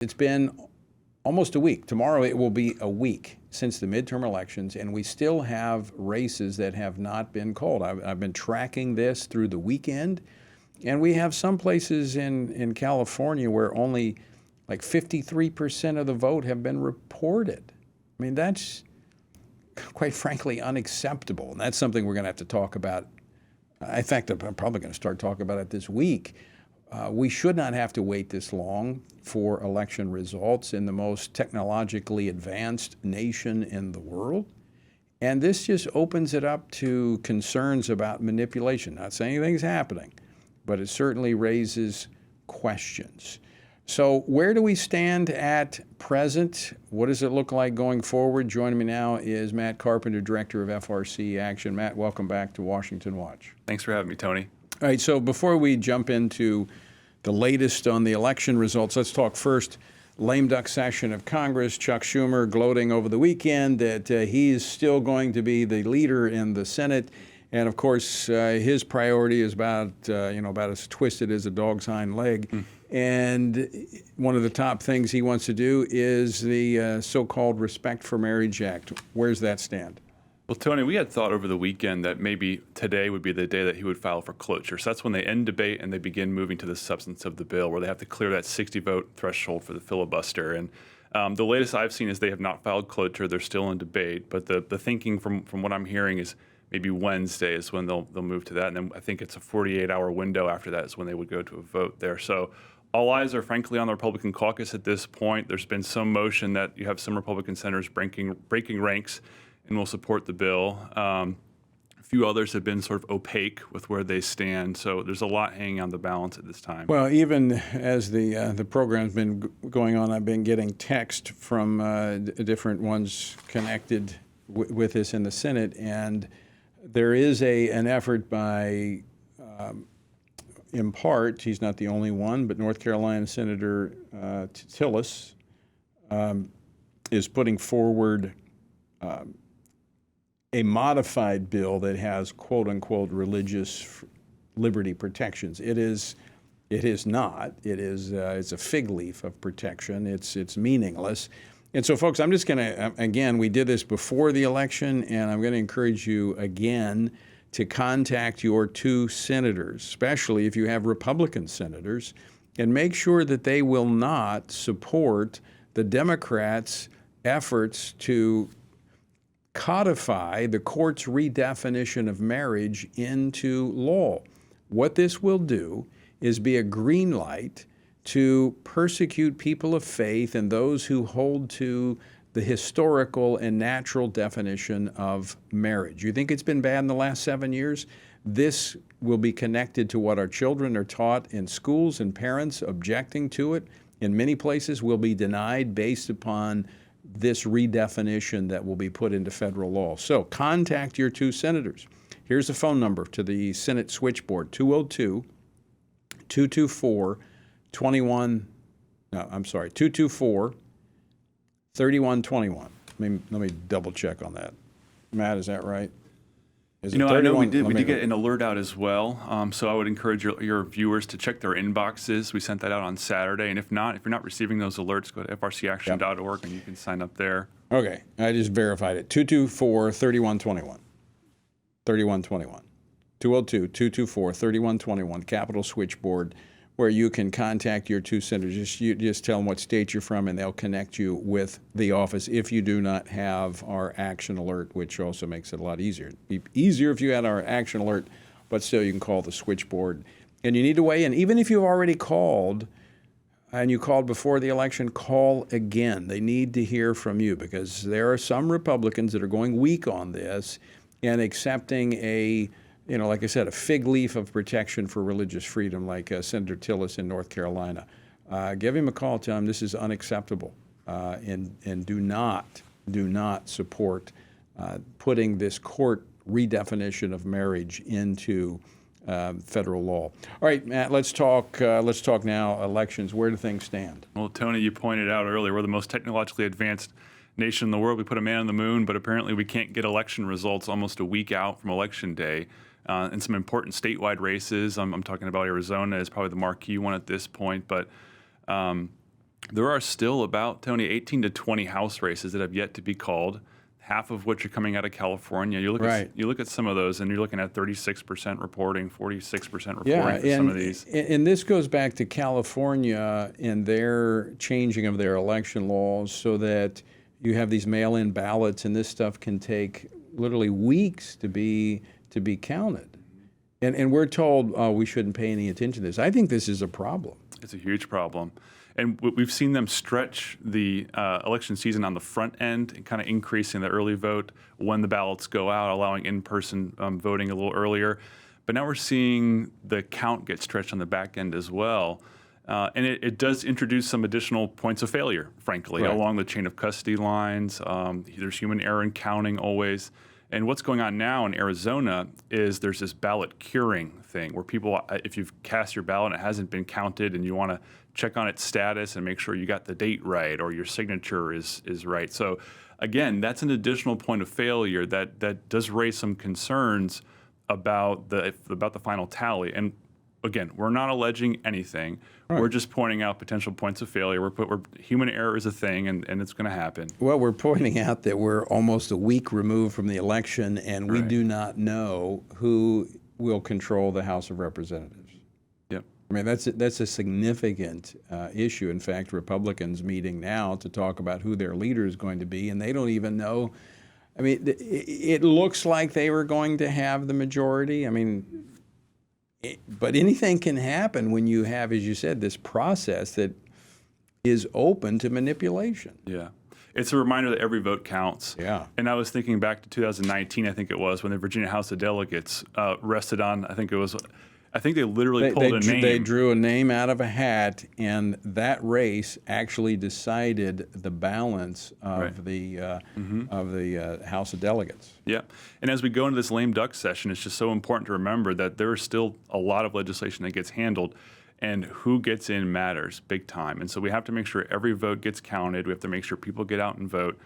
It's been almost a week. Tomorrow it will be a week since the midterm elections, and we still have races that have not been called. I've been tracking this through the weekend, and we have some places in California where only like 53% of the vote have been reported. I mean, that's quite frankly unacceptable, and that's something we're going to have to talk about. In fact, I'm probably going to start talking about it this week. We should not have to wait this long for election results in the most technologically advanced nation in the world. And this just opens it up to concerns about manipulation. Not saying anything's happening, but it certainly raises questions. So where do we stand at present? What does it look like going forward? Joining me now is Matt Carpenter, Director of FRC Action. Matt, welcome back to Washington Watch. Thanks for having me, Tony. All right, so before we jump into the latest on the election results, let's talk first lame duck session of Congress. Chuck Schumer gloating over the weekend that he's still going to be the leader in the Senate. And of course, his priority is about as twisted as a dog's hind leg. And one of the top things he wants to do is the so-called Respect for Marriage Act. Where's that stand? Well, Tony, we had thought over the weekend that maybe today would be the day that he would file for cloture. So that's when they end debate and they begin moving to the substance of the bill, where they have to clear that 60-vote threshold for the filibuster. And the latest I've seen is they have not filed cloture. They're still in debate. But the thinking from what I'm hearing is maybe Wednesday is when they'll move to that. And then I think it's a 48-hour window after that is when they would go to a vote there. So all eyes are frankly on the Republican caucus at this point. There's been some motion that you have some Republican senators breaking ranks and will support the bill. A few others have been sort of opaque with where they stand. So there's a lot hanging on the balance at this time. Well, even as the program's been going on, I've been getting text from different ones connected with this in the Senate, and there is an effort by, in part, he's not the only one, but North Carolina Senator Tillis is putting forward a modified bill that has quote-unquote religious liberty protections. It is not. It's a fig leaf of protection. It's meaningless. And so, folks, I'm just going to, again, we did this before the election, and I'm going to encourage you again to contact your two senators, especially if you have Republican senators, and make sure that they will not support the Democrats' efforts to codify the court's redefinition of marriage into law. What this will do is be a green light to persecute people of faith and those who hold to the historical and natural definition of marriage. You think it's been bad in the last 7 years? This will be connected to what our children are taught in schools, and parents objecting to it in many places will be denied based upon this redefinition that will be put into federal law. So contact your two senators. Here's the phone number to the Senate switchboard, 224-3121. Let me double check on that. Matt, is that right? I know we did get an alert out as well. So I would encourage your viewers to check their inboxes. We sent that out on Saturday. And if you're not receiving those alerts, go to frcaction.org and you can sign up there. Okay. I just verified it. 224-3121. 3121. 202-224-3121, Capitol Switchboard, where you can contact your two senators. Just tell them what state you're from, and they'll connect you with the office if you do not have our action alert, which also makes it a lot easier. It'd be easier if you had our action alert, but still you can call the switchboard. And you need to weigh in. Even if you've already called and you called before the election, call again. They need to hear from you, because there are some Republicans that are going weak on this and accepting like I said, a fig leaf of protection for religious freedom, like Senator Tillis in North Carolina. Give him a call. Tell him this is unacceptable, and do not support putting this court redefinition of marriage into federal law. All right, Matt, let's talk now elections. Where do things stand? Well, Tony, you pointed out earlier, we're the most technologically advanced nation in the world. We put a man on the moon, but apparently we can't get election results almost a week out from Election Day. And some important statewide races. I'm talking about Arizona is probably the marquee one at this point, but There are still about, Tony, 18 to 20 House races that have yet to be called, half of which are coming out of California. You look at some of those, and you're looking at 36% reporting, 46% reporting for some of these. And this goes back to California and their changing of their election laws so that you have these mail-in ballots, and this stuff can take literally weeks to be counted. And we're told we shouldn't pay any attention to this. I think this is a problem. It's a huge problem. And we've seen them stretch the election season on the front end and kind of increasing the early vote when the ballots go out, allowing in-person voting a little earlier. But now we're seeing the count get stretched on the back end as well. And it does introduce some additional points of failure, frankly, along the chain of custody lines. There's human error in counting always. And what's going on now in Arizona is there's this ballot curing thing where people, if you've cast your ballot and it hasn't been counted and you want to check on its status and make sure you got the date right or your signature is right. So again, that's an additional point of failure that does raise some concerns about the final tally. And again, we're not alleging anything. We're just pointing out potential points of failure. Human error is a thing, and it's going to happen. Well, we're pointing out that we're almost a week removed from the election, and we do not know who will control the House of Representatives. Yep. I mean, that's a significant issue. In fact, Republicans meeting now to talk about who their leader is going to be, and they don't even know. I mean, it looks like they were going to have the majority. I mean, but anything can happen when you have, as you said, this process that is open to manipulation. Yeah. It's a reminder that every vote counts. Yeah. And I was thinking back to 2019, I think it was, when the Virginia House of Delegates rested on, I think they literally pulled a name. They drew a name out of a hat, and that race actually decided the balance of the House of Delegates. Yeah. And as we go into this lame duck session, it's just so important to remember that there is still a lot of legislation that gets handled, and who gets in matters big time. And so we have to make sure every vote gets counted. We have to make sure people get out and vote.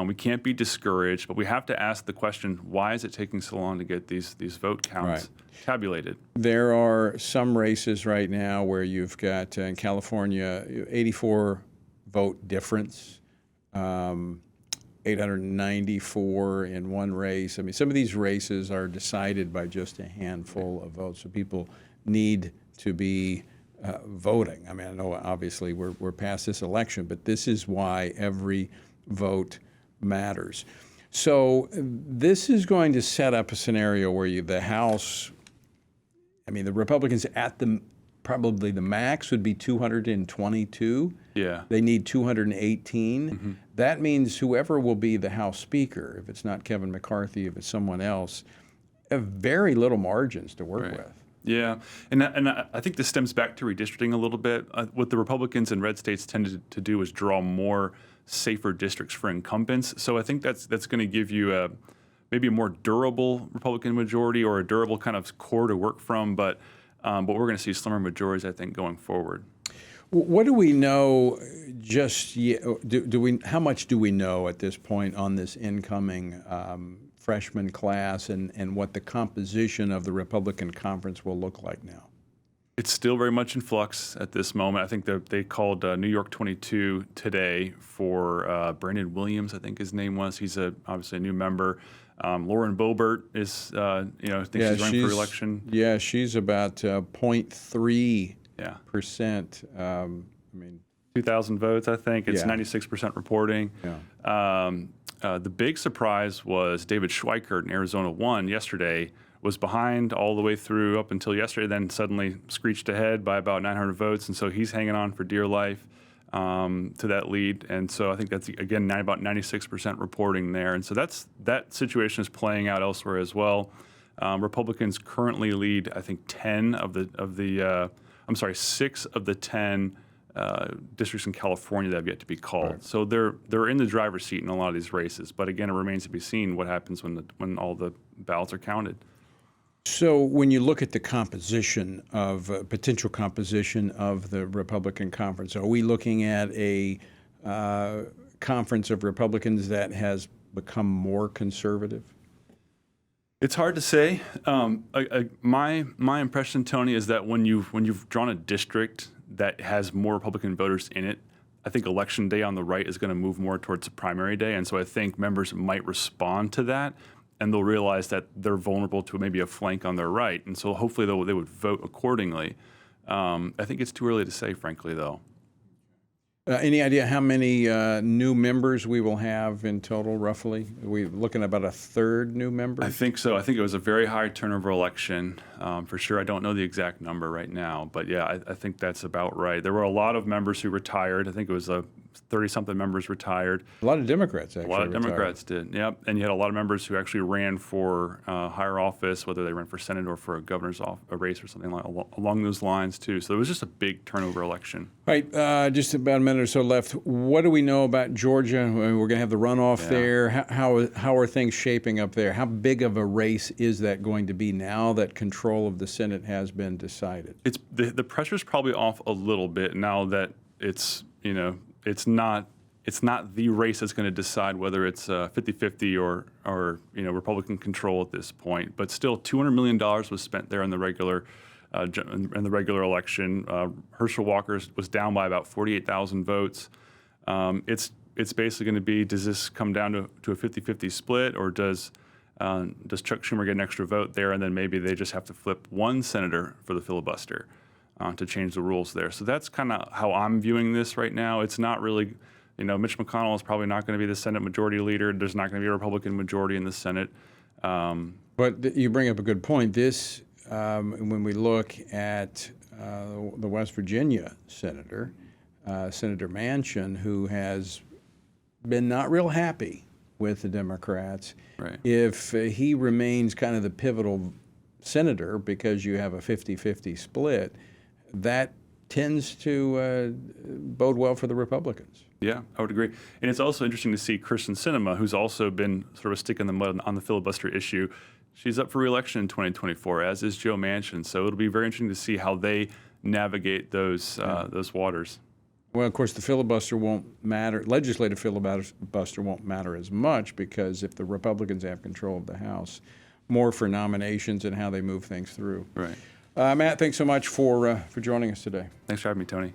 We can't be discouraged, but we have to ask the question, why is it taking so long to get these vote counts tabulated? There are some races right now where you've got, in California, 84 vote difference, 894 in one race. I mean, some of these races are decided by just a handful of votes, so people need to be voting. I mean, I know obviously we're past this election, but this is why every vote matters. So this is going to set up a scenario where the House, I mean, the Republicans probably the max would be 222. Yeah. They need 218. Mm-hmm. That means whoever will be the House Speaker, if it's not Kevin McCarthy, if it's someone else, have very little margins to work with. Yeah, and I think this stems back to redistricting a little bit. What the Republicans in red states tended to do is draw more safer districts for incumbents. So I think that's going to give you maybe a more durable Republican majority or a durable kind of core to work from. But we're going to see slimmer majorities, I think, going forward. What do we know just yet? How much do we know at this point on this incoming freshman class and what the composition of the Republican conference will look like now? It's still very much in flux at this moment. I think they called New York 22 today for Brandon Williams, I think his name was. He's obviously a new member. Lauren Boebert is, I think she's running for election. Yeah, she's about 0.3%. I mean, 2,000 votes, I think. It's 96% reporting. Yeah. The big surprise was David Schweikert in Arizona won yesterday, was behind all the way through up until yesterday, then suddenly screeched ahead by about 900 votes, and so he's hanging on for dear life to that lead. And so I think that's, again, about 96% reporting there. And so that situation is playing out elsewhere as well. Republicans currently lead, I think, 6 of the 10 districts in California that have yet to be called. Right. So they're in the driver's seat in a lot of these races. But again, it remains to be seen what happens when all the ballots are counted. So when you look at the potential composition of the Republican conference, are we looking at a conference of Republicans that has become more conservative? It's hard to say. My impression, Tony, is that when you've drawn a district that has more Republican voters in it, I think election day on the right is going to move more towards the primary day. And so I think members might respond to that, and they'll realize that they're vulnerable to maybe a flank on their right. And so hopefully they would vote accordingly. I think it's too early to say, frankly, though. Any idea how many new members we will have in total, roughly? Are we looking at about a third new member? I think so. I think it was a very high turnover election, for sure. I don't know the exact number right now, but yeah, I think that's about right. There were a lot of members who retired. I think it was 30-something members retired. A lot of Democrats, actually. A lot of retired. Democrats did, yep. And you had a lot of members who actually ran for higher office, whether they ran for Senate or for a governor's a race or something along those lines, too. So it was just a big turnover election. All right, just about a minute or so left. What do we know about Georgia? We're going to have the runoff there. How are things shaping up there? How big of a race is that going to be now that control of the Senate has been decided? It's the pressure's probably off a little bit now that it's not the race that's going to decide whether it's 50-50 or Republican control at this point. But still, $200 million was spent there in the regular election. Herschel Walker was down by about 48,000 votes. It's basically going to be, does this come down to a 50-50 split, or does Chuck Schumer get an extra vote there, and then maybe they just have to flip one senator for the filibuster to change the rules there? So that's kind of how I'm viewing this right now. It's not really, Mitch McConnell is probably not going to be the Senate Majority Leader. There's not going to be a Republican majority in the Senate. But you bring up a good point. This, when we look at the West Virginia senator, Senator Manchin, who has been not real happy with the Democrats, right. If he remains kind of the pivotal senator because you have a 50-50 split, that tends to bode well for the Republicans. Yeah, I would agree. And it's also interesting to see Kirsten Sinema, who's also been sort of a stick in the mud on the filibuster issue. She's up for re-election in 2024, as is Joe Manchin. So it'll be very interesting to see how they navigate those waters. Well, of course, the filibuster won't matter. Legislative filibuster won't matter as much because if the Republicans have control of the House, more for nominations and how they move things through. Right. Matt, thanks so much for joining us today. Thanks for having me, Tony.